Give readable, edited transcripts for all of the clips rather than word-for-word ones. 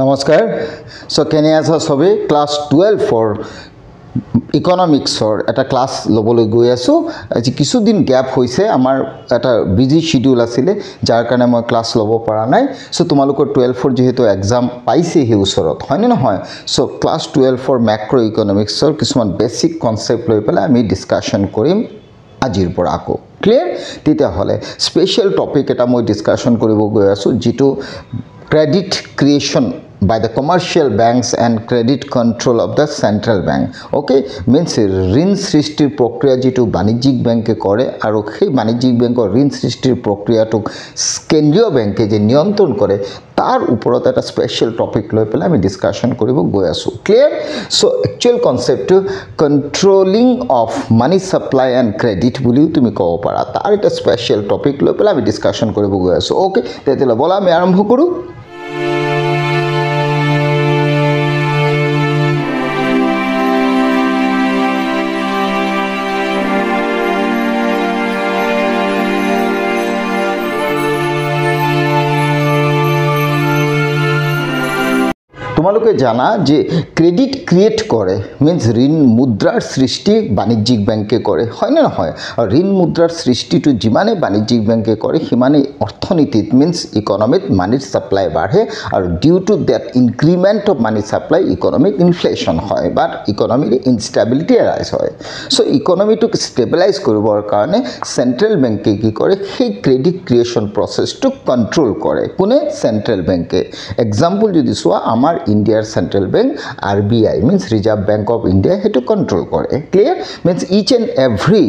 নমস্কাৰ সো কেনে আছা সবে ক্লাস 12 ফৰ ইকোনমিক্সৰ এটা ক্লাস লবলৈ গৈ আছো আজি কিছুদিন গ্যাপ হৈছে আমাৰ এটা বিজি শিডিউল আছিল যাৰ কাৰণে মই ক্লাস লব পৰা নাই সো তোমালোকৰ 12 ফৰ যেহেতু এক্সাম পাইছে হে ওচৰত হয় নে নহয় সো ক্লাস 12 ফৰ ম্যাক্ৰো ইকোনমিক্সৰ কিছুমান বেসিক কনসেপ্ট লৈ পেলাই আমি ডিসকাশন কৰিম আজিৰ পৰা আকৌ ক্লিয়াৰ তেতিয়া হলে স্পেশাল টপিক এটা মই ডিসকাশন কৰিব গৈ আছো যেটো credit creation by the commercial banks and credit control of the central bank okay means ঋণ সৃষ্টিৰ প্ৰক্ৰিয়া যেটো বাণিজ্যিক বেংকে কৰে আৰু সেই বাণিজ্যিক বেংকৰ ঋণ সৃষ্টিৰ প্ৰক্ৰিয়াটো কেন্দ্ৰীয় বেংকে যে নিয়ন্ত্ৰণ কৰে তাৰ ওপৰত এটা স্পেশাল টপিক লৈ পেলাই আমি ডিসকাশন কৰিব গৈ আছো clear so actual concept controlling of money supply and credit বুলি তুমি ক'ব পাৰা তাৰ এটা স্পেশাল টপিক লৈ পেলাই আমি ডিসকাশন কৰিব গৈ আছো ওকে তেতিয়ালে বলা আমি আৰম্ভ কৰো তোমালোকে জানা যে ক্রেডিট ক্রিয়েট করে মিন্স ঋণ মুদ্রার সৃষ্টি বাণিজ্যিক ব্যাংকে করে হয় না নহয় আর ঋণ মুদ্রার সৃষ্টিটো যিমানে বাণিজ্যিক ব্যাংকে করে সিমানে অর্থনীতিত মিন্স ইকোনমিত মানির সাপ্লাই বাড়ে আর due to that increment of money supply economic inflation হয় বাট ইকোনমির ইনস্টেবিলিটি আরাইজ হয় সো ইকোনমিটোক স্টেবিলাইজ কৰিবৰ কাৰণে সেন্ট্ৰাল ব্যাংকে কি কৰে সেই ক্রেডিট ক্রিয়েশন প্রসেসটো কন্ট্রোল করে কোনে সেন্ট্রাল ব্যাংকে এক্সাম্পল যদি সোয়া আমার India's central bank RBI means Reserve Bank of India hetu control kore clear means each and every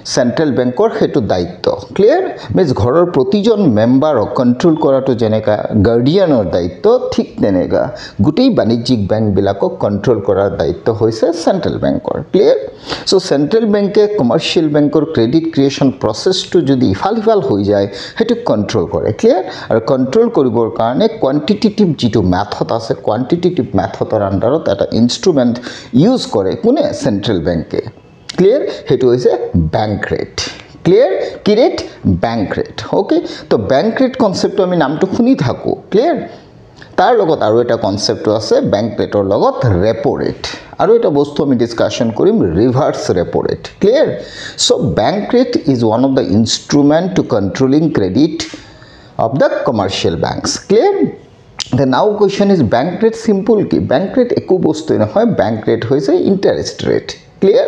central bank or hetu daitto clear means ঘৰৰ প্ৰতিজন মেম্বাৰ কন্ট্ৰোল কৰাটো যেনেকা গাৰ্ডিয়ানৰ দায়িত্ব ঠিক তেনেকা গুটেই বাণিজ্যিক ব্যাংক বিলাকক কন্ট্ৰোল কৰাৰ দায়িত্ব হৈছে সেন্ট্ৰাল ব্যাংকৰ ক্লিয়াৰ সো সেন্ট্ৰাল ব্যাংকে কমাৰ্শিয়াল ব্যাংকৰ ক্ৰেডিট ক্ৰিয়েশন প্ৰসেসটো যদি ইফাল হৈ যায় হেতু কন্ট্ৰোল কৰে ক্লিয়াৰ আৰু কন্ট্ৰোল কৰিবৰ কাৰণে কোয়ান্টিটেটিভ যেটো মেথড আছে কোয়ান্টিটেটিভ মেথডৰ আন্ডাৰত এটা ইনস্ট্ৰুমেন্ট ইউজ কৰে কোনে সেন্ট্ৰাল ব্যাংকে ক্লিয়াৰ হেতু হৈছে ব্যাংক ৰেট ক্লিয়াৰ কি ৰেট ব্যাংক ৰেট ওকে তো ব্যাংক ৰেট কনসেপ্ট আমি নামটো শুনি থাকো ক্লিয়াৰ তাৰ লগত আৰু এটা কনসেপ্ট আছে ব্যাংক ৰেটৰ লগত ৰেপো ৰেট আৰু এটা বস্তু আমি ডিসকাশন কৰিম reverse repo rate clear so bank rate is one of the instrument to controlling credit of the commercial banks clear The now question is bank rate simple ki bank rate ekku bostu nohoy bank rate hoise interest rate clear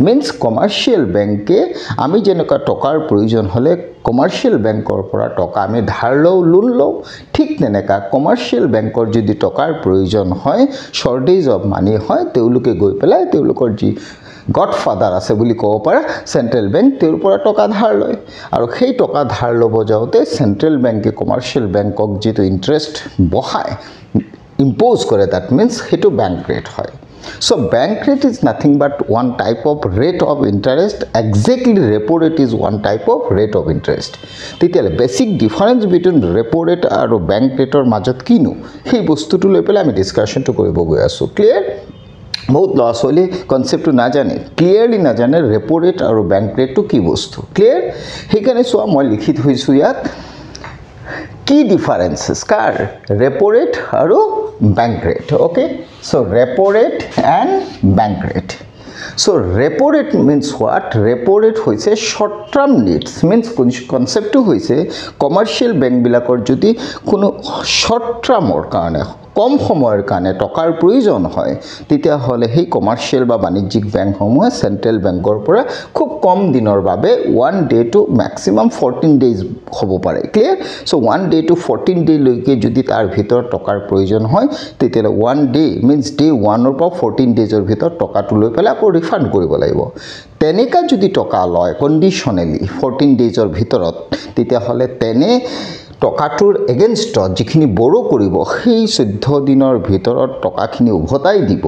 means commercial bank e ami jenoka tokar proyojon hole commercial bankor pora toka ami dhar lou loan lou ঠিক তেনেকা commercial bankor jodi tokar proyojon hoy shortage of money hoy teuluke goi pelai teulukor ji godfather আছে বুলি কব পাৰা central bank তেৰ পৰা টকা ধাৰ লয় আৰু সেই টকা ধাৰ লব যাওতে সেন্ট্ৰাল ব্যাংকে কমাৰ্শিয়াল ব্যাংকক যেটো ইন্টাৰেস্ট বহায় ইম্পোজ কৰে দ্যাট মিন্স হেতু ব্যাংক ৰেট হয় So bank rate is nothing but one type of rate of interest exactly repo rate is one type of rate of interest তেতিয়ালে basic difference between repo rate আৰু bank rate ৰ মাজত কিনো সেই বস্তুটো লৈ পেলাই আমি ডিসকাশনটো কৰিব গৈ আছো ক্লিয়াৰ বহুত লস হলে কনসেপ্ট না জানে ক্লিয়ারলি না জানে রেপো রেট আর ব্যাংক রেট তো কি বস্তু ক্লিয়ার সেইখানে সোয়া মই লিখিত হইছো ইয়াত কি ডিফারেন্সেস কার রেপো রেট আর bank rate okay so repo rate and bank rate So repo rate means what? Repo rate hoise short term needs means concept to hoise commercial bank bilakor jodi kono short term or karone কম সময়ের কারণে টকাৰ প্ৰয়োজন হয় তেতিয়া হলে সেই commercial বা বাণিজ্যিক ব্যাংক সমূহ সেন্ট্ৰাল ব্যাংকৰ পৰা খুব কম দিনৰ বাবে 1 ডে টু ম্যাক্সিমাম 14 ডেজ হ'ব পাৰে clear so 1 day to 14 day লৈকে যদি তাৰ ভিতৰ টকাৰ প্ৰয়োজন হয় তেতিয়া 1 ডে মিন্স ডে 1 ৰ পৰা 14 ডেজৰ ভিতৰ টকাটো লৈ পেলাই আকৌ ৰিফান্ড কৰিব লাগিব তেনেকা যদি টকা লয় কন্ডিশনালি 14 ডেজৰ ভিতৰত তেতিয়া হলে তেনে টকাটোৰ এগেইনষ্ট যিখিনি বড়ো কৰিব সেই 14 দিনৰ ভিতৰত টকাখিনি উভতাই দিব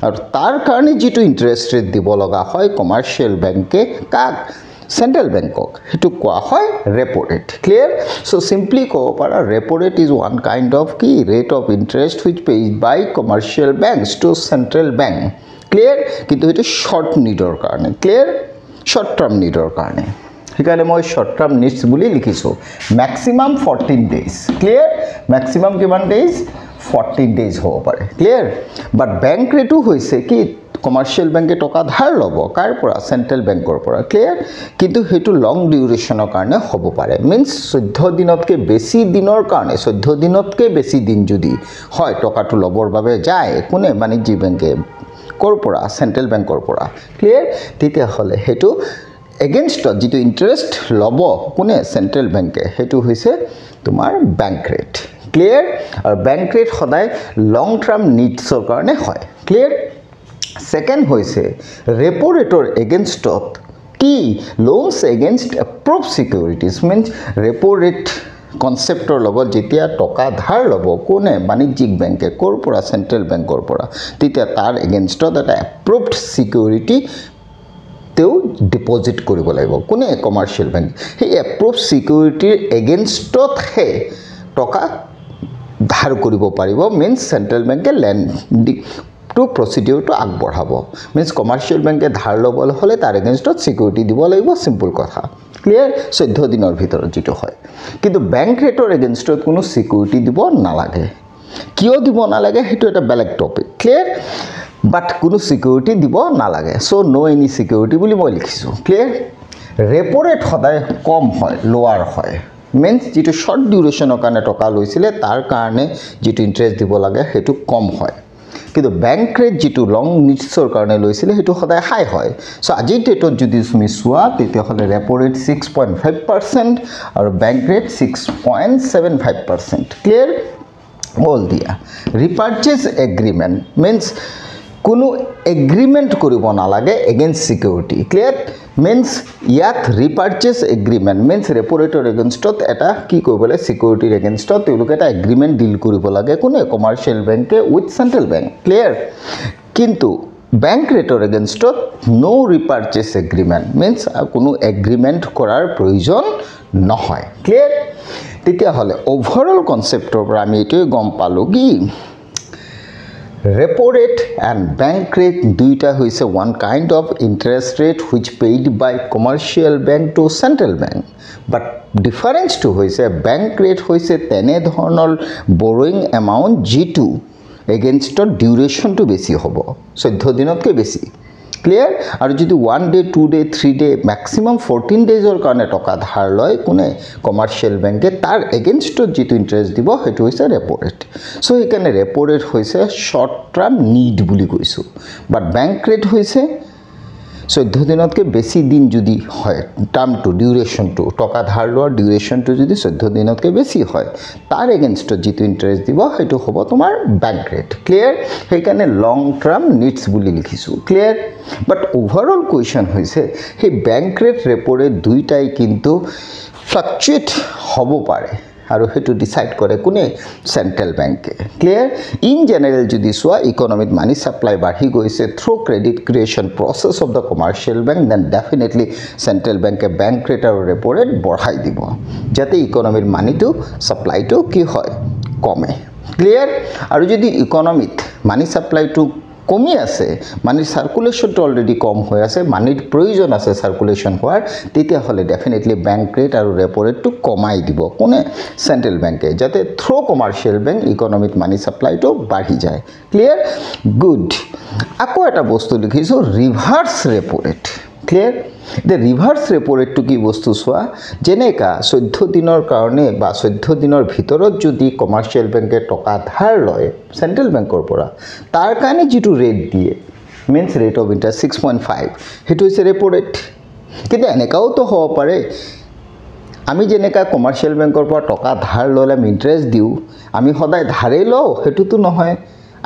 আৰু তাৰ কাৰণে যেটো ইন্টাৰেস্ট ৰেট দিব লগা হয় কমাৰ্শিয়াল ব্যাংকে কাক সেন্ট্ৰাল ব্যাংকক হেতু কোৱা হয় repo rate clear so simply ক'ব পাৰা repo rate is one kind of কি rate of interest which paid by commercial banks to central bank clear কিন্তু এটো শৰ্ট নিডৰ কাৰণে ক্লিয়াৰ শৰ্ট টাৰ্ম নিডৰ কাৰণে সেইকাৰণে মই শৰ্ট টাৰ্ম নিডস বুলি লিখিছো ম্যাক্সিমাম 14 ডেজ ক্লিয়াৰ ম্যাক্সিমাম কিমান ডেজ 14 ডেজ হ'ব পাৰে ক্লিয়াৰ বাট বেংক ৰেটো হৈছে কি কমাৰ্চিয়েল বেংকে টকা ধাৰ ল'ব কাৰ পৰা চেণ্ট্ৰেল বেংকৰ পৰা ক্লিয়াৰ কিন্তু সেইটো লং ডিউৰেশ্যনৰ কাৰণে হ'ব পাৰে মিন্স 14 দিনতকৈ বেছি দিনৰ কাৰণে 14 দিনতকৈ বেছি দিন যদি হয় টকাটো ল'বৰ বাবে যায় কোনে বাণিজ্যিক বেংকে ক'ৰ পৰা চেণ্ট্ৰেল বেংকৰ পৰা ক্লিয়াৰ তেতিয়াহ'লে সেইটো এগেইনষ্টত যিটো ইণ্টাৰেষ্ট ল'ব কোনে চেণ্ট্ৰেল বেংকে সেইটো হৈছে তোমাৰ বেংক ৰেট ক্লিয়াৰ আৰু বেংক ৰেট সদায় লং টাৰ্ম নিডছৰ কাৰণে হয় ক্লিয়াৰ সেকেন্ড হৈছে ৰেপো ৰেটৰ এগেইনষ্টত কি loans against approve securities means repo rate কনসেপ্টৰ লগত যেতিয়া টকা ধাৰ ল'ব কোনে বাণিজ্যিক বেংকে ক'ৰ পৰা চেণ্ট্ৰেল বেংকৰ পৰা তেতিয়া তাৰ এগেইনষ্টত এটা এপ্ৰুভড সিকিউৰিটি তেও ডিপোজিট কৰিব লাগিব কোনে কমাৰ্চিয়েল বেংক সেই এপ্ৰুভ সিকিউৰিটিৰ এগেইনষ্টত হে টকা ধাৰ কৰিব পাৰিব মিন্স চেণ্ট্ৰেল বেংকে লেন্ডিং টু প্ৰচিডিউৰটো আগবঢ়াব মিন্স কমাৰ্চিয়েল বেংকে ধাৰ ল'বলৈ হ'লে তাৰ এগেইনষ্টত সিকিউৰিটি দিব লাগিব সিম্পল কথা ক্লিয়াৰ 14 দিনৰ ভিতৰত যেটো হয় কিন্তু বেংক ৰেটৰ এগেইনষ্টত কোনো সিকিউৰিটি দিব নালাগে কিয় দিব নালাগে হেতু এটা বেলেগ টপিক ক্লিয়াৰ বাট কোনো সিকিউৰিটি দিব নালাগে সো নো এনি সিকিউৰিটি বুলি মই লিখিছো ক্লিয়াৰ ৰেপো ৰেট সদায় কম হয় লোৱাৰ হয় মিন্স যেটো শৰ্ট ডিউৰেশ্যনৰ কাৰণে টকা লৈছিলে তাৰ কাৰণে যেটো ইন্টাৰেষ্ট দিব লাগে হেতু কম হয় কিন্তু বেংক ৰেট যেটো লং নিডছৰ কাৰণে লৈছিলে হেতু সদায় হাই হয় সো আজি ডেটত যদি তুমি সোৱা তেতিয়াহলে ৰেপো ৰেট 6.5% আৰু বেংক ৰেট 6.75% ক্লিয়াৰ all দিয়া ৰিপাৰ্চেজ এগ্ৰিমেন্ট মিন্স কোনো এগ্ৰিমেন্ট কৰিব নালাগে এগেইনষ্ট সিকিউৰিটি ক্লিয়াৰ মিন্স ইয়াত ৰিপাৰ্চেজ এগ্ৰিমেন্ট মিন্স ৰেপো ৰেটৰ এগেইনষ্টত এটা কি কৰিবলে সিকিউৰিটিৰ এগেইনষ্টত তেওঁলোকে এটা এগ্ৰিমেন্ট ডিল কৰিব লাগে কোনে কমাৰ্চিয়েল বেংকে উইথ চেণ্ট্ৰেল বেংক ক্লিয়াৰ কিন্তু বেংক ৰেটৰ এগেইনষ্টত নো ৰিপাৰ্চেজ এগ্ৰিমেন্ট মিন্স কোনো এগ্ৰিমেন্ট কৰাৰ প্ৰয়োজন নহয় ক্লিয়াৰ তেতিয়াহলে ওভাৰঅল কনসেপ্টৰ পৰা আমি এটোই গম পালো কি repo rate and bank rate দুইটা হৈছে one kind of interest rate which paid by commercial bank to central bank but difference to হৈছে bank rate হৈছে তেনে ধৰণৰ borrowing amount যেটো against duration to বেছি হ'ব 14 দিনতকৈ বেছি ক্লিয়াৰ আৰু যদি 1 ডে 2 ডে 3 ডে ম্যাক্সিমাম 14 ডেজৰ কাৰণে টকা ধাৰ লয় কোনে কমাৰ্চিয়েল বেংকে তাৰ এগেইনষ্টত যেটো ইন্টাৰেষ্ট দিব হেতু হৈছে ৰেপো ৰেট সো এখানে ৰেপো ৰেট হৈছে শৰ্ট টাৰ্ম নিড বুলি কৈছো বাট বেংক ৰেট হৈছে 14 দিনতকৈ বেছি দিন যদি হয় টাৰ্মটো ডিউৰেশ্যনটো টকা ধাৰ লোৱাৰ ডিউৰেশ্যনটো যদি 14 দিনতকৈ বেছি হয় তাৰ এগেইনষ্টত যেটো ইন্টাৰেষ্ট দিব হেতু হ'ব তোমাৰ বেংক ৰেট ক্লিয়াৰ সেইকাৰণে লং টাৰ্ম নিডছ বুলি লিখিছো ক্লিয়াৰ বাট ওভাৰঅল কোৱেশ্চন হৈছে হে বেংক ৰেট ৰেপো ৰেট দুইটাই কিন্তু ফ্লাকচুৱেট হ'ব পাৰে আৰু হেতু ডিসাইড কৰে কোনে চেণ্ট্ৰেল বেংকে ক্লিয়াৰ ইন জেনাৰেল যদি সোৱা ইকোনমিত মানি সাপ্লাই বাঢ়ি গৈছে through credit creation process of the commercial bank then definitely central বেংকে বেংক ৰেট আৰু ৰেপো ৰেট বঢ়াই দিব যাতে ইকোনমিৰ মানিটো সাপ্লাইটো কি হয় কমে ক্লিয়াৰ আৰু যদি ইকোনমিত মানি সাপ্লাইটো কমি আছে মানিৰ সাৰ্কুলেশনটো অলৰেডি কম হৈ আছে মানিৰ প্ৰয়োজন আছে সাৰ্কুলেশন হোৱাৰ তেতিয়া হলে ডেফিনেটলি বেংক ৰেট আৰু ৰেপো ৰেটটো কমাই দিব কোনে চেণ্ট্ৰেল বেংকে যাতে থ্ৰু কমাৰ্চিয়েল বেংক ইকোনমিত মানি সাপ্লাইটো বাঢ়ি যায় ক্লিয়াৰ গুড আকৌ এটা বস্তু লিখিছো reverse repo rate clear the reverse repo rate to কি বস্তু সোয়া জেনেকা 14 দিনৰ কাৰণে বা 14 দিনৰ ভিতৰত যদি কমাৰ্চিয়েল বেংকে টকা ধাৰ লয় চেণ্ট্ৰেল বেংকৰ পৰা তাৰ কাৰণে যেটো ৰেট দিয়ে মিন্স ৰেট অফ ইন্টাৰেষ্ট 6.5 হেতু হৈছে ৰেপো ৰেট কিন্তু এনেকাও তো হ'ব পাৰে আমি জেনেকা কমাৰ্চিয়েল বেংকৰ পৰা টকা ধাৰ ললে আমি ইন্টাৰেষ্ট দিও আমি সদায় ধাৰে লও হেতুটো নহয়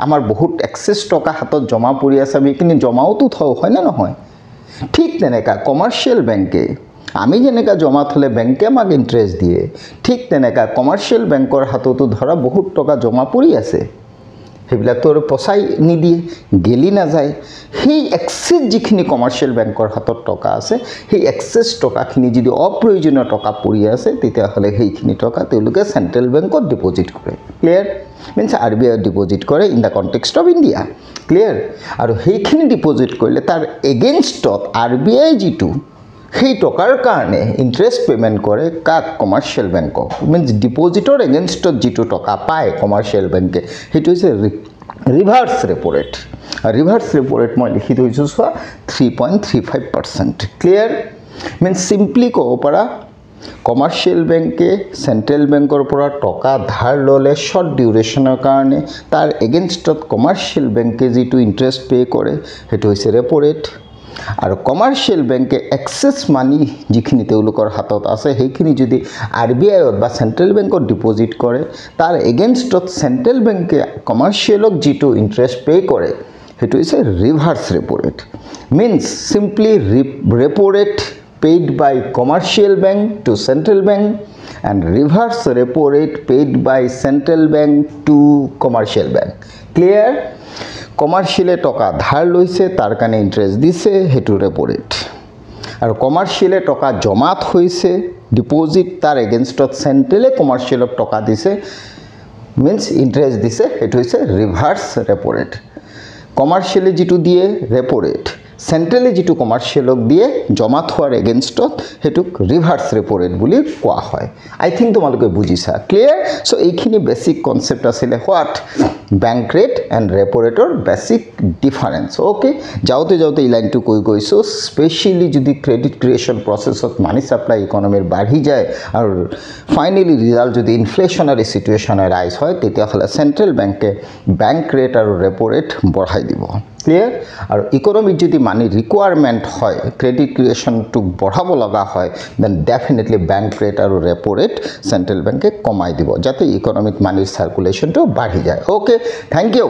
আমাৰ বহুত এক্সেস টকা হাতত জমা পৰি আছে আমি কিনি জমাওতো থও হয় না নহয় ঠিক তেনেকা কমাৰ্চিয়েল বেংকে আমি জেনেকা জমা থলে বেংকে আমাক ইন্টাৰেষ্ট দিয়ে ঠিক তেনেকা কমাৰ্চিয়েল বেংকৰ হাততো ধৰা বহুত টকা জমা পৰি আছে হেবিলাক তো পছাই নিদিয়ে গেলি না যায় সেই এক্সেস যিখিনি কমাৰ্চিয়েল বেংকৰ হাতত টকা আছে সেই এক্সেস টকাখিনি যদি অপ্ৰয়োজনীয় টকা পৰি আছে তেতিয়া হলে সেইখিনি টকা তেওঁলোকে চেণ্ট্ৰেল বেংকত ডিপোজিট কৰে ক্লিয়াৰ means RBI deposit কৰে in the context of India clear আৰু সেইখিনি ডিপোজিট কৰিলে তাৰ এগেইনষ্টত RBI যেটো সেই টকাৰ কাৰণে ইণ্টাৰেষ্ট পে'মেণ্ট কৰে কাক কমাৰ্চিয়েল বেংকক মিনছ ডিপ'জিটৰ এগেইনষ্টত যিটো টকা পায় কমাৰ্চিয়েল বেংকে সেইটো হৈছে ৰিভাৰ্ছ ৰেপ' ৰেট আৰু ৰিভাৰ্ছ ৰেপ' ৰেট মই লিখি থৈছোঁ চোৱা 3.35%। ক্লিয়াৰ মিনছ চিম্পলি ক'ব পাৰা কমাৰ্চিয়েল বেংকে চেণ্ট্ৰেল বেংকৰ পৰা টকা ধাৰ ল'লে শ্বৰ্ট ডিউৰেশ্যনৰ কাৰণে তাৰ এগেইনষ্টত কমাৰ্চিয়েল বেংকে যিটো ইণ্টাৰেষ্ট পে' কৰে সেইটো হৈছে ৰেপ' ৰেট আৰু কমাৰ্চিয়েল বেংকে এক্সেছ মানি যিখিনি তেওঁলোকৰ হাতত আছে সেইখিনি যদি RBIত বা চেণ্ট্ৰেল বেংকত ডিপ'জিট কৰে তাৰ এগেইনষ্টত চেণ্ট্ৰেল বেংকে কমাৰ্চিয়েলক যিটো ইণ্টাৰেষ্ট পে' কৰে সেইটো হৈছে reverse repo' rate means simply repo' rate paid by commercial bank to central bank and reverse repo rate paid by central bank to commercial bank. Clear? Commercial টকা ধাৰ লৈছে তাৰ কাৰণে ইণ্টাৰেষ্ট দিছে সেইটো ৰেপ' ৰেট আৰু কমাৰ্চিয়েলে টকা জমাত হৈছে ডিপ'জিট তাৰ এগেইনষ্টত চেণ্ট্ৰেলে কমাৰ্চিয়েলক টকা দিছে মিনছ ইণ্টাৰেষ্ট দিছে সেইটো হৈছে ৰিভাৰ্ছ ৰেপ' ৰেট কমাৰ্চিয়েলে যিটো দিয়ে ৰেপ' ৰেট চেণ্ট্ৰেলে যিটো কমাৰ্চিয়েলক দিয়ে জমা থোৱাৰ এগেইনষ্টত সেইটোক ৰিভাৰ্ছ ৰেপ' ৰেট বুলি কোৱা হয় আই থিংক তোমালোকে বুজিছা ক্লিয়াৰ চ' এইখিনি বেছিক কনচেপ্ট আছিলে what bank rate and repo' ৰেটৰ বেছিক ডিফাৰেঞ্চ অ'কে যাওঁতে যাওঁতে এই লাইনটো কৈ গৈছোঁ স্পেচিয়েলি যদি ক্ৰেডিট ক্ৰিয়েশ্যন প্ৰচেছত মানি ছাপ্লাই ইকনমিৰ বাঢ়ি যায় আৰু ফাইনেলি ৰিজাল্ট যদি ইনফ্লেশ্যনাৰী চিটুৱেশ্যনে ৰাইজ হয় তেতিয়াহ'লে চেণ্ট্ৰেল বেংকে বেংক ৰেট আৰু ৰেপ' ৰেট বঢ়াই দিব ক্লিয়াৰ আৰু ইকনমিক যদি মানি ৰিকুৱাৰমেণ্ট হয় ক্ৰেডিট ক্ৰিয়েশ্যনটোক বঢ়াব লগা হয় দেন ডেফিনেটলি বেংক ৰেট আৰু ৰেপ' ৰেট চেণ্ট্ৰেল বেংকে কমাই দিব যাতে ইকনমিক মানিৰ চাৰ্কুলেশ্যনটো বাঢ়ি যায় অ'কে থেংক ইউ